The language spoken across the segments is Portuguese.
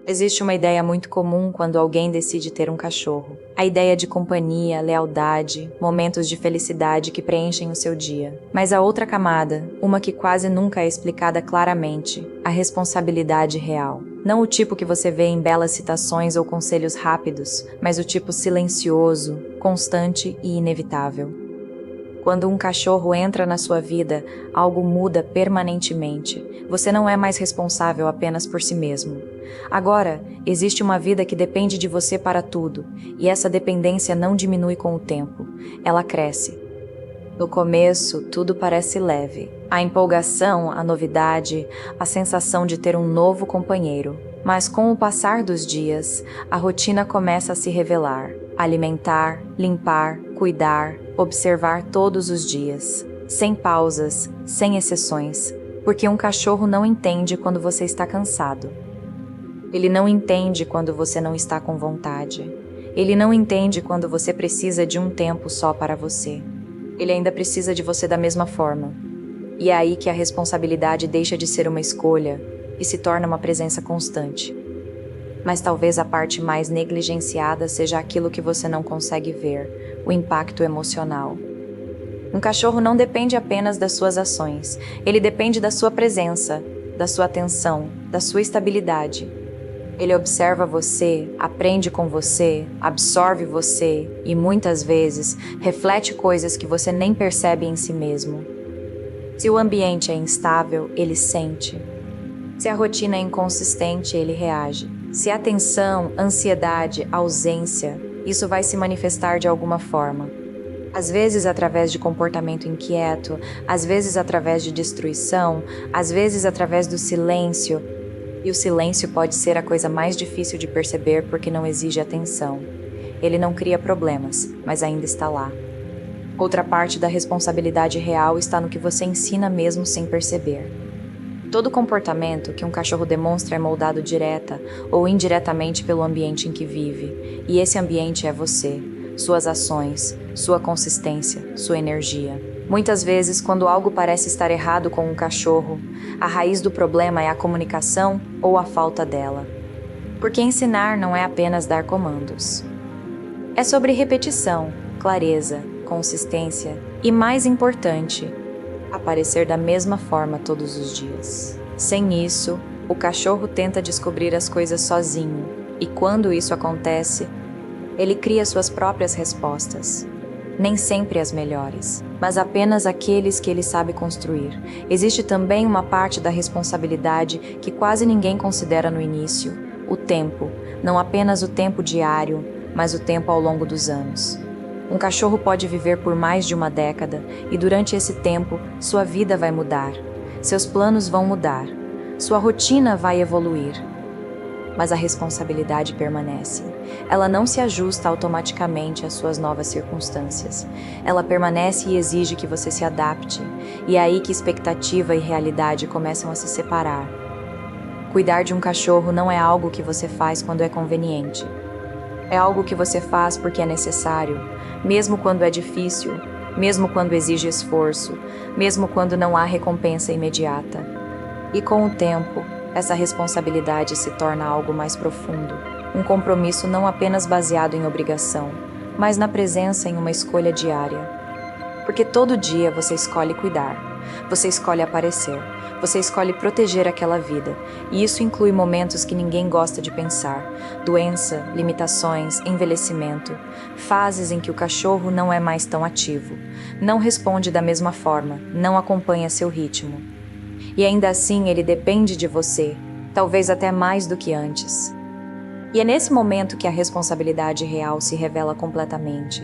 Existe uma ideia muito comum quando alguém decide ter um cachorro. A ideia de companhia, lealdade, momentos de felicidade que preenchem o seu dia. Mas a outra camada, uma que quase nunca é explicada claramente, a responsabilidade real. Não o tipo que você vê em belas citações ou conselhos rápidos, mas o tipo silencioso, constante e inevitável. Quando um cachorro entra na sua vida, algo muda permanentemente. Você não é mais responsável apenas por si mesmo. Agora, existe uma vida que depende de você para tudo, e essa dependência não diminui com o tempo. Ela cresce. No começo, tudo parece leve. A empolgação, a novidade, a sensação de ter um novo companheiro. Mas com o passar dos dias, a rotina começa a se revelar. Alimentar, limpar, cuidar, observar todos os dias. Sem pausas, sem exceções. Porque um cachorro não entende quando você está cansado. Ele não entende quando você não está com vontade. Ele não entende quando você precisa de um tempo só para você. Ele ainda precisa de você da mesma forma. E é aí que a responsabilidade deixa de ser uma escolha e se torna uma presença constante. Mas talvez a parte mais negligenciada seja aquilo que você não consegue ver, o impacto emocional. Um cachorro não depende apenas das suas ações, ele depende da sua presença, da sua atenção, da sua estabilidade. Ele observa você, aprende com você, absorve você e, muitas vezes, reflete coisas que você nem percebe em si mesmo. Se o ambiente é instável, ele sente. Se a rotina é inconsistente, ele reage. Se há tensão, ansiedade, ausência, isso vai se manifestar de alguma forma. Às vezes através de comportamento inquieto, às vezes através de destruição, às vezes através do silêncio. E o silêncio pode ser a coisa mais difícil de perceber porque não exige atenção. Ele não cria problemas, mas ainda está lá. Outra parte da responsabilidade real está no que você ensina mesmo sem perceber. Todo comportamento que um cachorro demonstra é moldado direta ou indiretamente pelo ambiente em que vive, e esse ambiente é você, suas ações, sua consistência, sua energia. Muitas vezes, quando algo parece estar errado com um cachorro, a raiz do problema é a comunicação ou a falta dela. Porque ensinar não é apenas dar comandos. É sobre repetição, clareza, consistência e, mais importante, aparecer da mesma forma todos os dias. Sem isso, o cachorro tenta descobrir as coisas sozinho, e quando isso acontece, ele cria suas próprias respostas. Nem sempre as melhores, mas apenas aqueles que ele sabe construir. Existe também uma parte da responsabilidade que quase ninguém considera no início: o tempo. Não apenas o tempo diário, mas o tempo ao longo dos anos. Um cachorro pode viver por mais de uma década e durante esse tempo sua vida vai mudar, seus planos vão mudar, sua rotina vai evoluir. Mas a responsabilidade permanece. Ela não se ajusta automaticamente às suas novas circunstâncias. Ela permanece e exige que você se adapte, e é aí que expectativa e realidade começam a se separar. Cuidar de um cachorro não é algo que você faz quando é conveniente. É algo que você faz porque é necessário, mesmo quando é difícil, mesmo quando exige esforço, mesmo quando não há recompensa imediata. E com o tempo, essa responsabilidade se torna algo mais profundo, um compromisso não apenas baseado em obrigação, mas na presença em uma escolha diária. Porque todo dia você escolhe cuidar, você escolhe aparecer, você escolhe proteger aquela vida, e isso inclui momentos que ninguém gosta de pensar: doença, limitações, envelhecimento, fases em que o cachorro não é mais tão ativo, não responde da mesma forma, não acompanha seu ritmo. E ainda assim ele depende de você, talvez até mais do que antes. E é nesse momento que a responsabilidade real se revela completamente.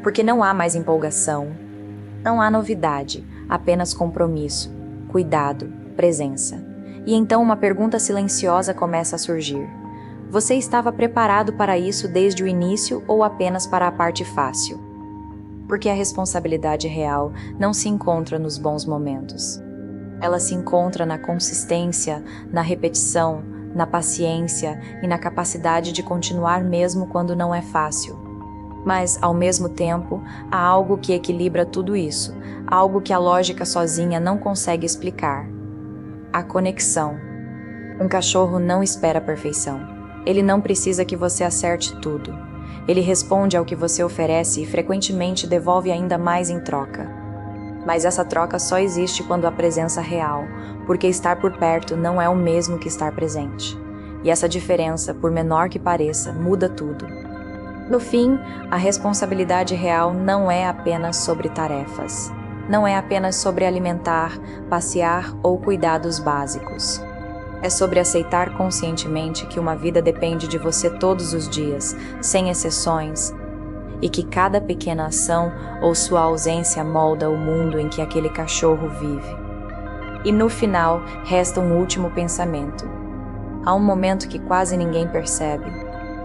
Porque não há mais empolgação, não há novidade, apenas compromisso, cuidado, presença. E então uma pergunta silenciosa começa a surgir. Você estava preparado para isso desde o início ou apenas para a parte fácil? Porque a responsabilidade real não se encontra nos bons momentos. Ela se encontra na consistência, na repetição, na paciência e na capacidade de continuar mesmo quando não é fácil. Mas, ao mesmo tempo, há algo que equilibra tudo isso, algo que a lógica sozinha não consegue explicar. A conexão. Um cachorro não espera a perfeição. Ele não precisa que você acerte tudo. Ele responde ao que você oferece e frequentemente devolve ainda mais em troca. Mas essa troca só existe quando há presença real, porque estar por perto não é o mesmo que estar presente. E essa diferença, por menor que pareça, muda tudo. No fim, a responsabilidade real não é apenas sobre tarefas. Não é apenas sobre alimentar, passear ou cuidados básicos. É sobre aceitar conscientemente que uma vida depende de você todos os dias, sem exceções, e que cada pequena ação ou sua ausência molda o mundo em que aquele cachorro vive. E no final, resta um último pensamento. Há um momento que quase ninguém percebe.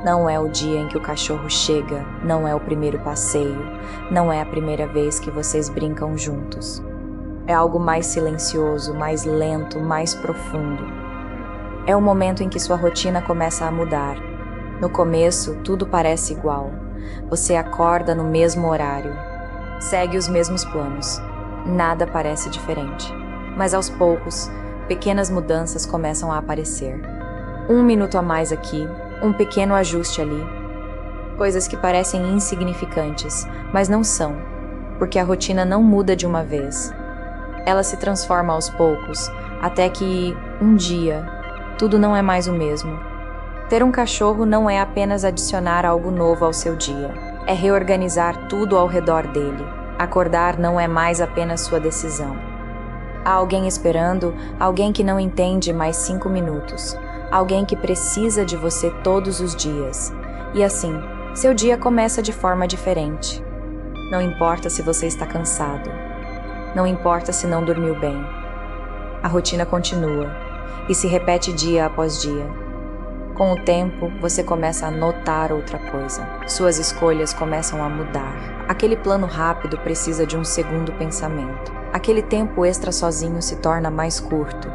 Não é o dia em que o cachorro chega, não é o primeiro passeio, não é a primeira vez que vocês brincam juntos. É algo mais silencioso, mais lento, mais profundo. É o momento em que sua rotina começa a mudar. No começo, tudo parece igual. Você acorda no mesmo horário, segue os mesmos planos. Nada parece diferente. Mas aos poucos, pequenas mudanças começam a aparecer. 1 minuto a mais aqui, um pequeno ajuste ali. Coisas que parecem insignificantes, mas não são, porque a rotina não muda de uma vez. Ela se transforma aos poucos, até que, um dia, tudo não é mais o mesmo. Ter um cachorro não é apenas adicionar algo novo ao seu dia, é reorganizar tudo ao redor dele. Acordar não é mais apenas sua decisão. Há alguém esperando, alguém que não entende mais 5 minutos. Alguém que precisa de você todos os dias. E assim, seu dia começa de forma diferente. Não importa se você está cansado. Não importa se não dormiu bem. A rotina continua e se repete dia após dia. Com o tempo, você começa a notar outra coisa. Suas escolhas começam a mudar. Aquele plano rápido precisa de um segundo pensamento. Aquele tempo extra sozinho se torna mais curto.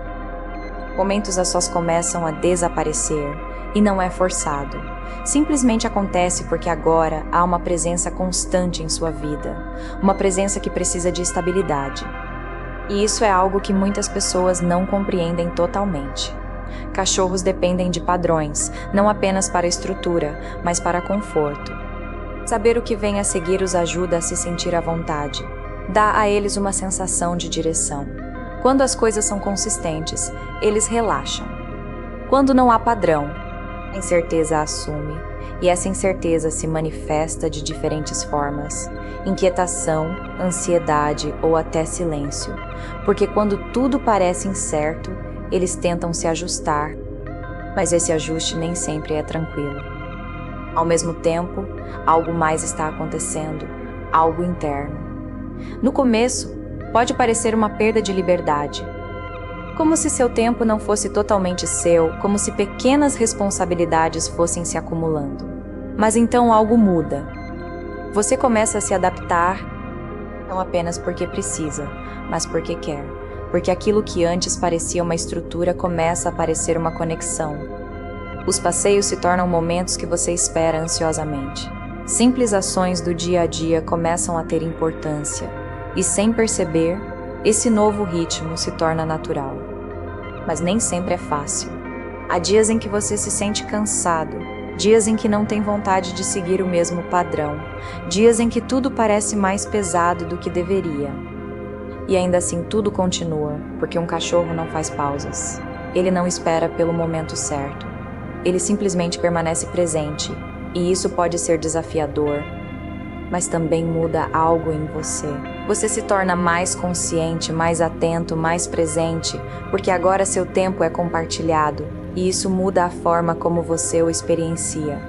Momentos a sós começam a desaparecer, e não é forçado. Simplesmente acontece porque agora há uma presença constante em sua vida, uma presença que precisa de estabilidade. E isso é algo que muitas pessoas não compreendem totalmente. Cachorros dependem de padrões, não apenas para estrutura, mas para conforto. Saber o que vem a seguir os ajuda a se sentir à vontade. Dá a eles uma sensação de direção. Quando as coisas são consistentes, eles relaxam. Quando não há padrão, a incerteza assume, e essa incerteza se manifesta de diferentes formas: inquietação, ansiedade ou até silêncio. Porque quando tudo parece incerto, eles tentam se ajustar, mas esse ajuste nem sempre é tranquilo. Ao mesmo tempo, algo mais está acontecendo, algo interno. No começo, pode parecer uma perda de liberdade. Como se seu tempo não fosse totalmente seu, como se pequenas responsabilidades fossem se acumulando. Mas então algo muda. Você começa a se adaptar, não apenas porque precisa, mas porque quer. Porque aquilo que antes parecia uma estrutura começa a parecer uma conexão. Os passeios se tornam momentos que você espera ansiosamente. Simples ações do dia a dia começam a ter importância. E sem perceber, esse novo ritmo se torna natural. Mas nem sempre é fácil. Há dias em que você se sente cansado, dias em que não tem vontade de seguir o mesmo padrão, dias em que tudo parece mais pesado do que deveria. E ainda assim tudo continua, porque um cachorro não faz pausas. Ele não espera pelo momento certo. Ele simplesmente permanece presente, e isso pode ser desafiador, mas também muda algo em você. Você se torna mais consciente, mais atento, mais presente, porque agora seu tempo é compartilhado, e isso muda a forma como você o experiencia.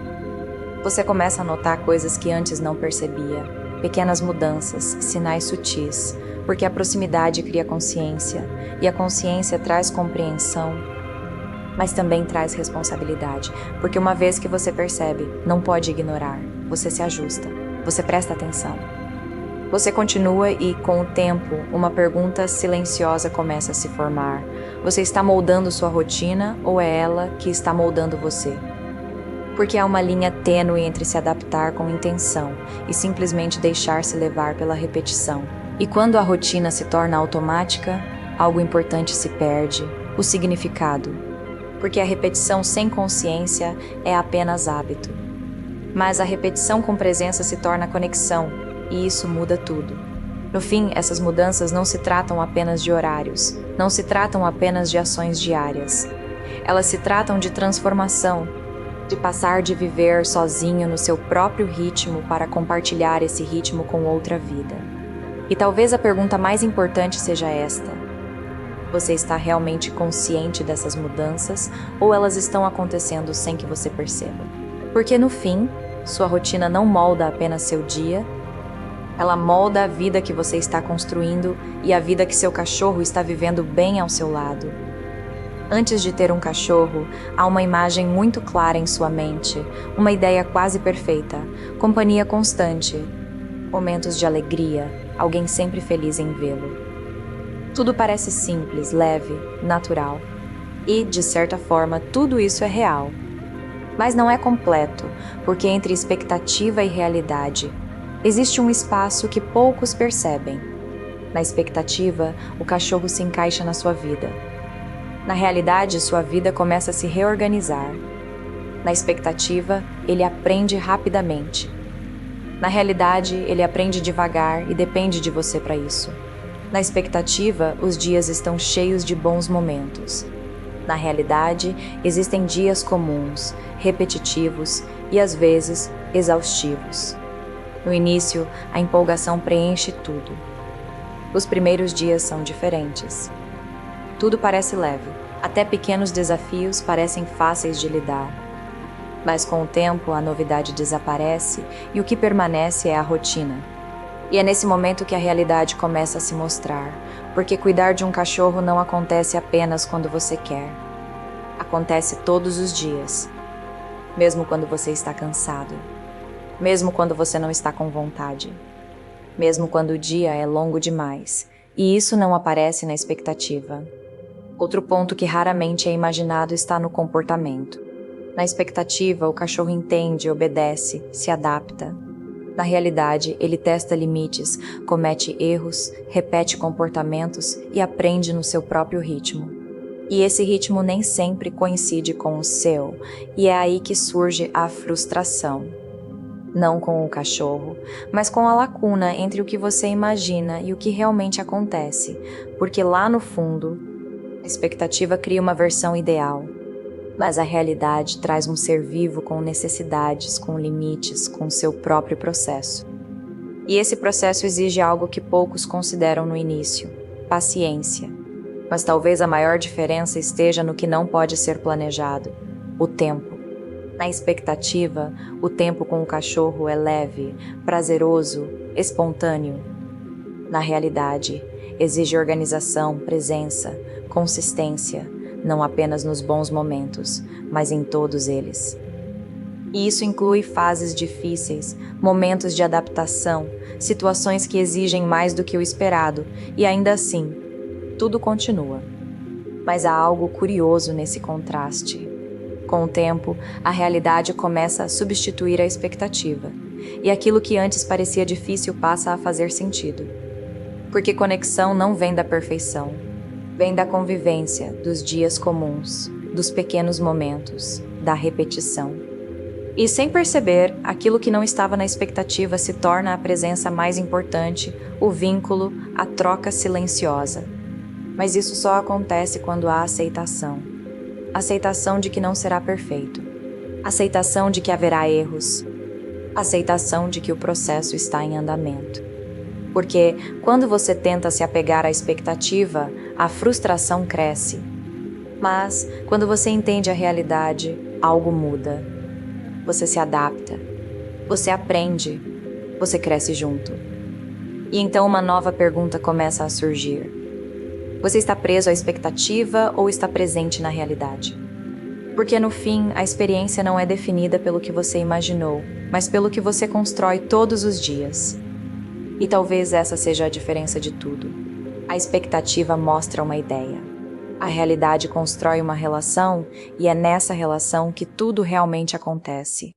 Você começa a notar coisas que antes não percebia, pequenas mudanças, sinais sutis, porque a proximidade cria consciência, e a consciência traz compreensão, mas também traz responsabilidade, porque uma vez que você percebe, não pode ignorar, você se ajusta. Você presta atenção. Você continua e, com o tempo, uma pergunta silenciosa começa a se formar. Você está moldando sua rotina ou é ela que está moldando você? Porque há uma linha tênue entre se adaptar com intenção e simplesmente deixar-se levar pela repetição. E quando a rotina se torna automática, algo importante se perde, o significado. Porque a repetição sem consciência é apenas hábito. Mas a repetição com presença se torna conexão, e isso muda tudo. No fim, essas mudanças não se tratam apenas de horários, não se tratam apenas de ações diárias. Elas se tratam de transformação, de passar de viver sozinho no seu próprio ritmo para compartilhar esse ritmo com outra vida. E talvez a pergunta mais importante seja esta: você está realmente consciente dessas mudanças ou elas estão acontecendo sem que você perceba? Porque no fim, sua rotina não molda apenas seu dia, ela molda a vida que você está construindo e a vida que seu cachorro está vivendo bem ao seu lado. Antes de ter um cachorro, há uma imagem muito clara em sua mente, uma ideia quase perfeita, companhia constante, momentos de alegria, alguém sempre feliz em vê-lo. Tudo parece simples, leve, natural. E, de certa forma, tudo isso é real. Mas não é completo, porque entre expectativa e realidade, existe um espaço que poucos percebem. Na expectativa, o cachorro se encaixa na sua vida. Na realidade, sua vida começa a se reorganizar. Na expectativa, ele aprende rapidamente. Na realidade, ele aprende devagar e depende de você para isso. Na expectativa, os dias estão cheios de bons momentos. Na realidade, existem dias comuns, repetitivos e, às vezes, exaustivos. No início, a empolgação preenche tudo. Os primeiros dias são diferentes. Tudo parece leve, até pequenos desafios parecem fáceis de lidar. Mas com o tempo, a novidade desaparece e o que permanece é a rotina. E é nesse momento que a realidade começa a se mostrar, porque cuidar de um cachorro não acontece apenas quando você quer. Acontece todos os dias, mesmo quando você está cansado, mesmo quando você não está com vontade, mesmo quando o dia é longo demais, e isso não aparece na expectativa. Outro ponto que raramente é imaginado está no comportamento. Na expectativa, o cachorro entende, obedece, se adapta. Na realidade, ele testa limites, comete erros, repete comportamentos e aprende no seu próprio ritmo. E esse ritmo nem sempre coincide com o seu, e é aí que surge a frustração. Não com o cachorro, mas com a lacuna entre o que você imagina e o que realmente acontece, porque lá no fundo, a expectativa cria uma versão ideal, mas a realidade traz um ser vivo com necessidades, com limites, com seu próprio processo. E esse processo exige algo que poucos consideram no início: paciência. Mas talvez a maior diferença esteja no que não pode ser planejado: o tempo. Na expectativa, o tempo com o cachorro é leve, prazeroso, espontâneo. Na realidade, exige organização, presença, consistência, não apenas nos bons momentos, mas em todos eles. E isso inclui fases difíceis, momentos de adaptação, situações que exigem mais do que o esperado, e ainda assim, tudo continua. Mas há algo curioso nesse contraste. Com o tempo, a realidade começa a substituir a expectativa, e aquilo que antes parecia difícil passa a fazer sentido. Porque conexão não vem da perfeição, vem da convivência, dos dias comuns, dos pequenos momentos, da repetição. E sem perceber, aquilo que não estava na expectativa se torna a presença mais importante, o vínculo, a troca silenciosa. Mas isso só acontece quando há aceitação. Aceitação de que não será perfeito. Aceitação de que haverá erros. Aceitação de que o processo está em andamento. Porque quando você tenta se apegar à expectativa, a frustração cresce. Mas quando você entende a realidade, algo muda. Você se adapta, você aprende, você cresce junto. E então uma nova pergunta começa a surgir. Você está preso à expectativa ou está presente na realidade? Porque no fim, a experiência não é definida pelo que você imaginou, mas pelo que você constrói todos os dias. E talvez essa seja a diferença de tudo. A expectativa mostra uma ideia. A realidade constrói uma relação e é nessa relação que tudo realmente acontece.